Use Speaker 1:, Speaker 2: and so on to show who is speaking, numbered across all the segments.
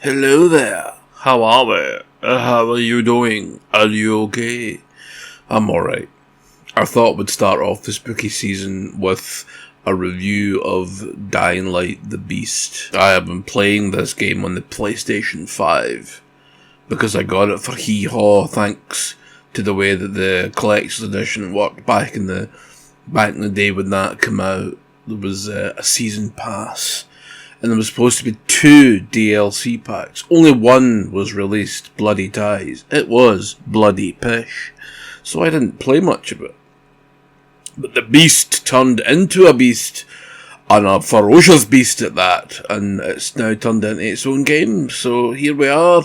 Speaker 1: Hello there. How are we? How are you doing? Are you okay? I'm alright. I thought we'd start off the spooky season with a review of Dying Light the Beast. I have been playing this game on the PlayStation 5 because I got it for hee-haw thanks to the way that the collector's edition worked back in the day when that came out. There was a season pass, and there was supposed to be 2 DLC packs. Only one was released, Bloody Ties. It was bloody pish, so I didn't play much of it. But the beast turned into a beast, and a ferocious beast at that, and it's now turned into its own game, so here we are.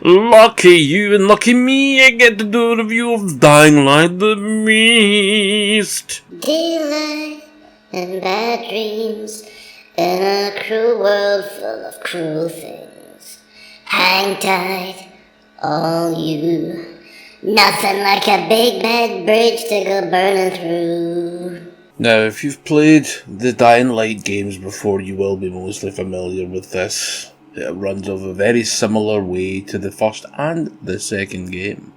Speaker 1: Lucky you and lucky me, I get to do a review of Dying Light the Beast.
Speaker 2: Daylight and bad dreams in a cruel world full of cruel things. Hang tight, all you. Nothing like a big bad bridge to go burning through.
Speaker 1: Now, if you've played the Dying Light games before, you will be mostly familiar with this. It runs of a very similar way to the first and the second game.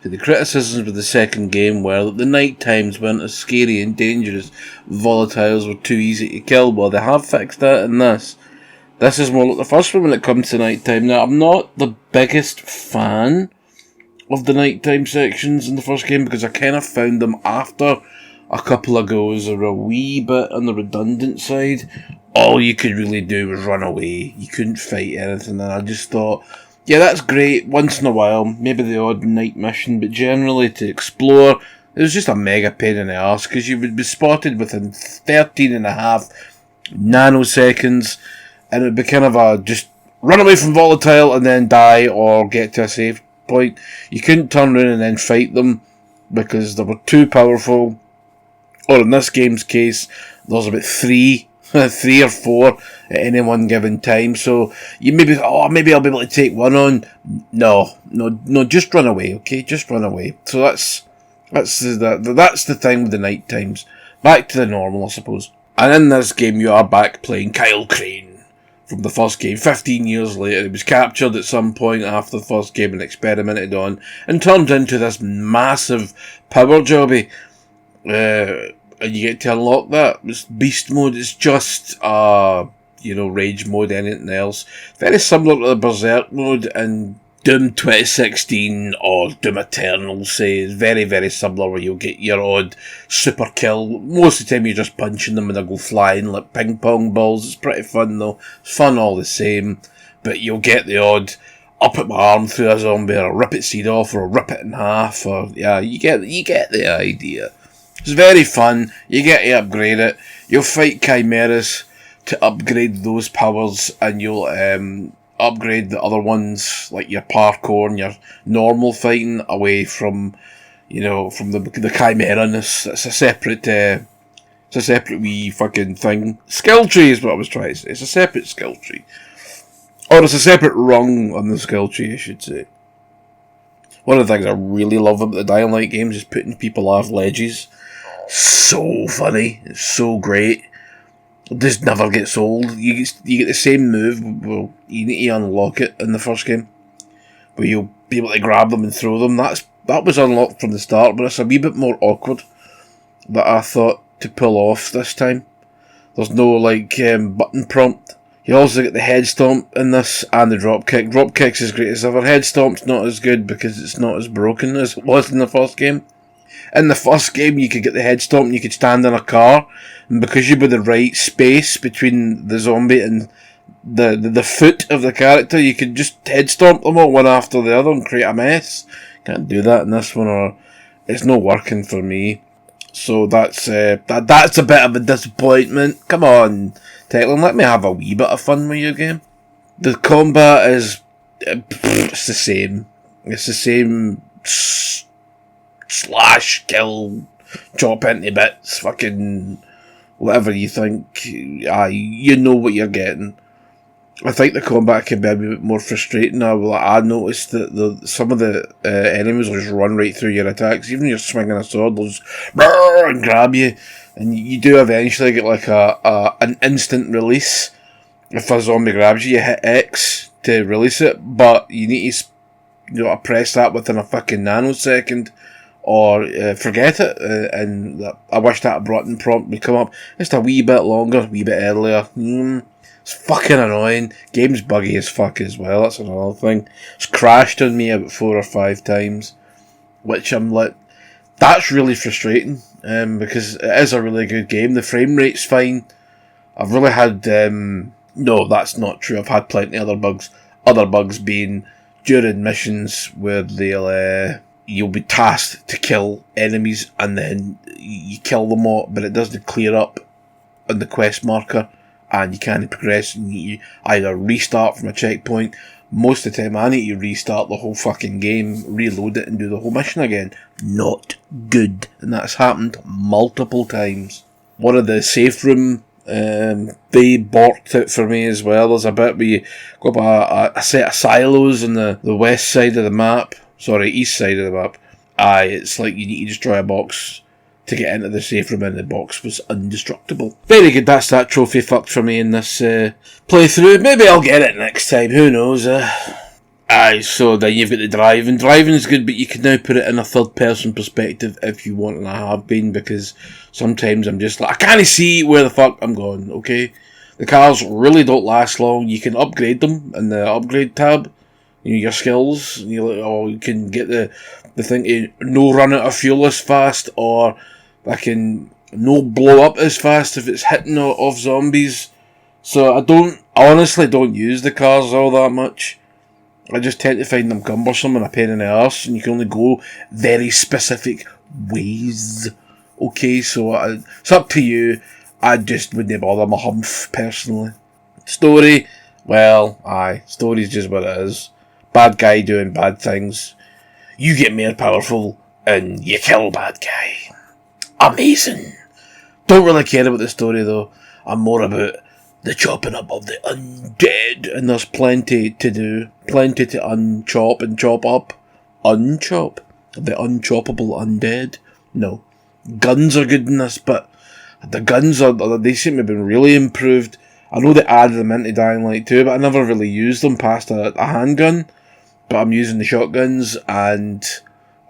Speaker 1: So the criticisms of the second game were that the night times weren't as scary and dangerous, volatiles were too easy to kill. Well, they have fixed that in this. This is more like the first one when it comes to night time. Now, I'm not the biggest fan of the nighttime sections in the first game because I kind of found them after a couple of goes are a wee bit on the redundant side. All you could really do was run away. You couldn't fight anything, and I just thought, yeah, that's great once in a while, maybe the odd night mission, but generally to explore, it was just a mega pain in the arse because you would be spotted within 13.5 nanoseconds, and it would be kind of a just run away from volatile and then die or get to a safe point. You couldn't turn around and then fight them because they were too powerful. Or in this game's case, there's about 3 or 4 at any one given time. So you maybe I'll be able to take one on. No, just run away, okay? Just run away. So that's the thing with the night times. Back to the normal, I suppose. And in this game, you are back playing Kyle Crane from the first game. 15 years later, he was captured at some point after the first game and experimented on, and turned into this massive power jobby. And you get to unlock that. It's beast mode. It's just rage mode. Anything else? Very similar to the Berserk mode and Doom 2016 or Doom Eternal. Say it's very, very similar. Where you'll get your odd super kill. Most of the time you're just punching them and they go flying like ping pong balls. It's pretty fun though. It's fun all the same. But you'll get the odd up at my arm through a zombie, or rip its seed off, or rip it in half, or you get the idea. It's very fun. You get to upgrade it. You'll fight chimeras to upgrade those powers, and you'll upgrade the other ones, like your parkour and your normal fighting, away from the chimera-ness. It's a separate wee fucking thing. Skill tree is what I was trying to say. It's a separate skill tree. Or it's a separate rung on the skill tree, I should say. One of the things I really love about the Dying Light games is putting people off ledges. So funny. It's so great. It just never gets old. You get the same move. Well, you need to unlock it in the first game, where you'll be able to grab them and throw them. That was unlocked from the start, but it's a wee bit more awkward that I thought to pull off this time. There's no button prompt. You also get the head stomp in this and the drop kick. Drop kick's as great as ever. Head stomp's not as good because it's not as broken as it was in the first game. In the first game, you could get the head stomp and you could stand in a car, and because you were the right space between the zombie and the foot of the character, you could just head stomp them all one after the other and create a mess. Can't do that in this one, or it's not working for me. So that's a bit of a disappointment. Come on, Techland, let me have a wee bit of fun with your game. The combat is it's the same. It's the same. Slash, kill, chop into bits, fucking whatever you think. You know what you're getting. I think the combat can be a bit more frustrating. I noticed that some of the enemies will just run right through your attacks. Even if you're swinging a sword, they'll just and grab you. And you do eventually get like an instant release. If a zombie grabs you, you hit X to release it, but you need to, press that within a fucking nanosecond, or forget it. And I wish that button prompt would come up just a wee bit longer, a wee bit earlier. It's fucking annoying. Game's buggy as fuck as well. That's another thing. It's crashed on me about 4 or 5 times, which I'm like, that's really frustrating. Because it is a really good game. The frame rate's fine. I've really had no, that's not true. I've had plenty of other bugs. Other bugs being during missions where you'll be tasked to kill enemies and then you kill them all, but it doesn't clear up on the quest marker and you can't progress, and you either restart from a checkpoint. Most of the time I need to restart the whole fucking game, reload it and do the whole mission again. Not good. And that's happened multiple times. One of the safe room, they borked it for me as well. There's a bit where you go up a set of silos on the west side of the map. Sorry, east side of the map. It's like you need to destroy a box to get into the safe room, and the box was indestructible. Very good, that's that trophy fucked for me in this playthrough. Maybe I'll get it next time, who knows. So then you've got the driving. Driving's good, but you can now put it in a third person perspective if you want, and I have been, because sometimes I'm just like, I can't see where the fuck I'm going, okay? The cars really don't last long. You can upgrade them in the upgrade tab, your skills, and you can get the thing to no run out of fuel as fast, or I can no blow up as fast if it's hitting off zombies. So I honestly don't use the cars all that much. I just tend to find them cumbersome and a pain in the arse, and you can only go very specific ways. Okay, so it's up to you. I just wouldn't bother my humph, personally. Story, well, story's just what it is. Bad guy doing bad things. You get more powerful, and you kill bad guy. Amazing. Don't really care about the story, though. I'm more about the chopping up of the undead, and there's plenty to do. Plenty to unchop and chop up. Unchop? The unchoppable undead? No. Guns are good in this, but the guns they seem to have been really improved. I know they added them into Dying Light 2, but I never really used them past a handgun. But I'm using the shotguns, and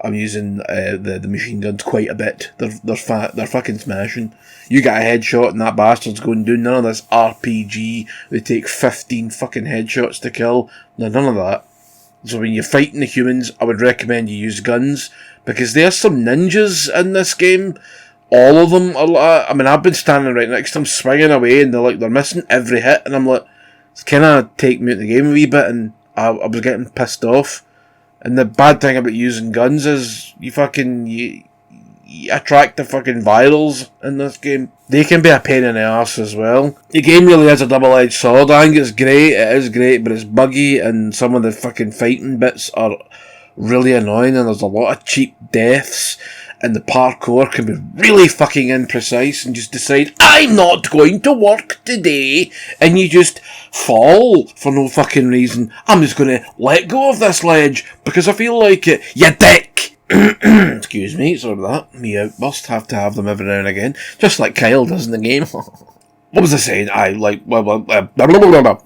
Speaker 1: I'm using the machine guns quite a bit. They're fucking smashing. You get a headshot and that bastard's going down. None of this RPG. They take 15 fucking headshots to kill. No, none of that. So when you're fighting the humans, I would recommend you use guns, because there's some ninjas in this game. All of them are. I've been standing right next to them, swinging away, and they're missing every hit, and I'm like, it's kind of taking me out of the game a wee bit, and I was getting pissed off. And the bad thing about using guns is you attract the fucking virals in this game. They can be a pain in the arse as well. The game really is a double-edged sword. I think it's great, it is great, but it's buggy, and some of the fucking fighting bits are really annoying, and there's a lot of cheap deaths, and the parkour can be really fucking imprecise, and just decide, I'm not going to work today, and you just fall for no fucking reason. I'm just going to let go of this ledge, because I feel like it. You dick! Excuse me, sorry about that. Me outburst, have to have them every now and again, just like Kyle does in the game. What was I saying?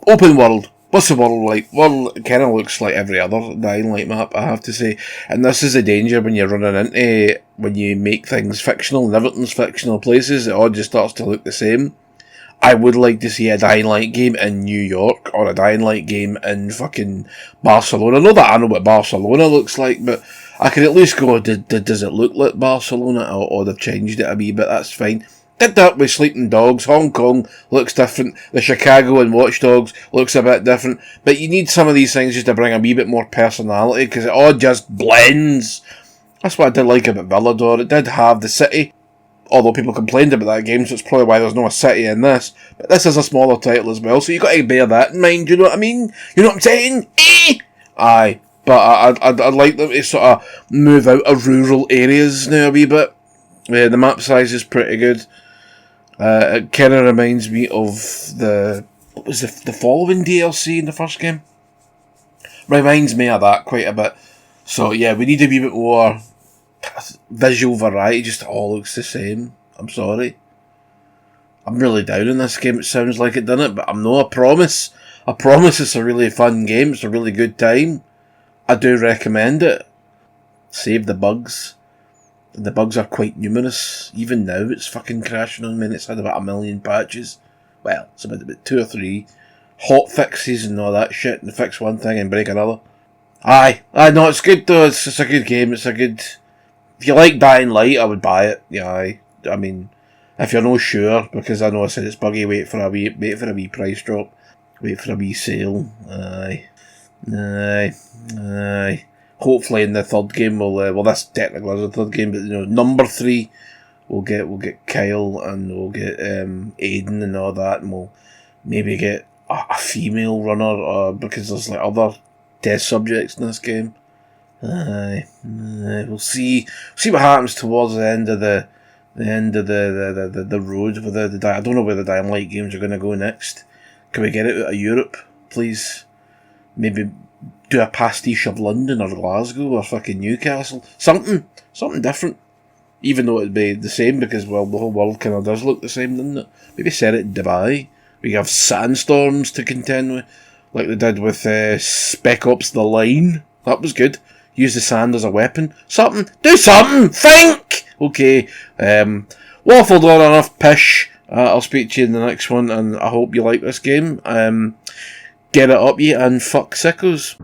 Speaker 1: Open world. What's the world like? Well, it kind of looks like every other Dying Light map, I have to say. And this is a danger when you're running into, when you make things fictional, and everything's fictional places, it all just starts to look the same. I would like to see a Dying Light game in New York, or a Dying Light game in fucking Barcelona. I know what Barcelona looks like, but I could at least go, does it look like Barcelona, or they've changed it a wee bit, that's fine. Did that with Sleeping Dogs. Hong Kong looks different. The Chicago and Watch Dogs looks a bit different. But you need some of these things just to bring a wee bit more personality, because it all just blends. That's what I did like about Villador. It did have the city, although people complained about that game, so it's probably why there's no city in this. But this is a smaller title as well, so you've got to bear that in mind, you know what I mean? You know what I'm saying? Aye. But I'd like them to sort of move out of rural areas now a wee bit. Yeah, the map size is pretty good. It kind of reminds me of the following DLC in the first game. Reminds me of that quite a bit. So yeah, we need a wee bit more visual variety. Just all looks the same. I'm sorry. I'm really down in this game. It sounds like it, doesn't it? But I'm not a promise. I promise it's a really fun game. It's a really good time. I do recommend it. Save the bugs. The bugs are quite numerous. Even now it's fucking crashing on me and it's had about 1 million patches. Well, it's about 2 or 3 hot fixes and all that shit, and fix one thing and break another. Aye, no, it's good though. It's a good game. It's a good. If you like Dying Light, I would buy it. Yeah, aye. I mean, if you're not sure, because I know I said it's buggy. Wait for a wee price drop. Wait for a wee sale. Aye. Hopefully, in the third game, well, this technically is the third game, but number 3, we'll get Kyle and we'll get Aiden and all that, and we'll maybe get a female runner, because there's like other test subjects in this game. We'll see what happens towards the end of the road with the I don't know where the Dying Light games are going to go next. Can we get it out of Europe, please? Maybe do a pastiche of London or Glasgow or fucking Newcastle. Something different. Even though it'd be the same, because, well, the whole world kind of does look the same, doesn't it? Maybe set it in Dubai. We have sandstorms to contend with, like they did with Spec Ops The Line. That was good. Use the sand as a weapon. Do something! Think! Okay. Waffled on enough pish. I'll speak to you in the next one, and I hope you like this game. Get it up, you, and fuck sickos.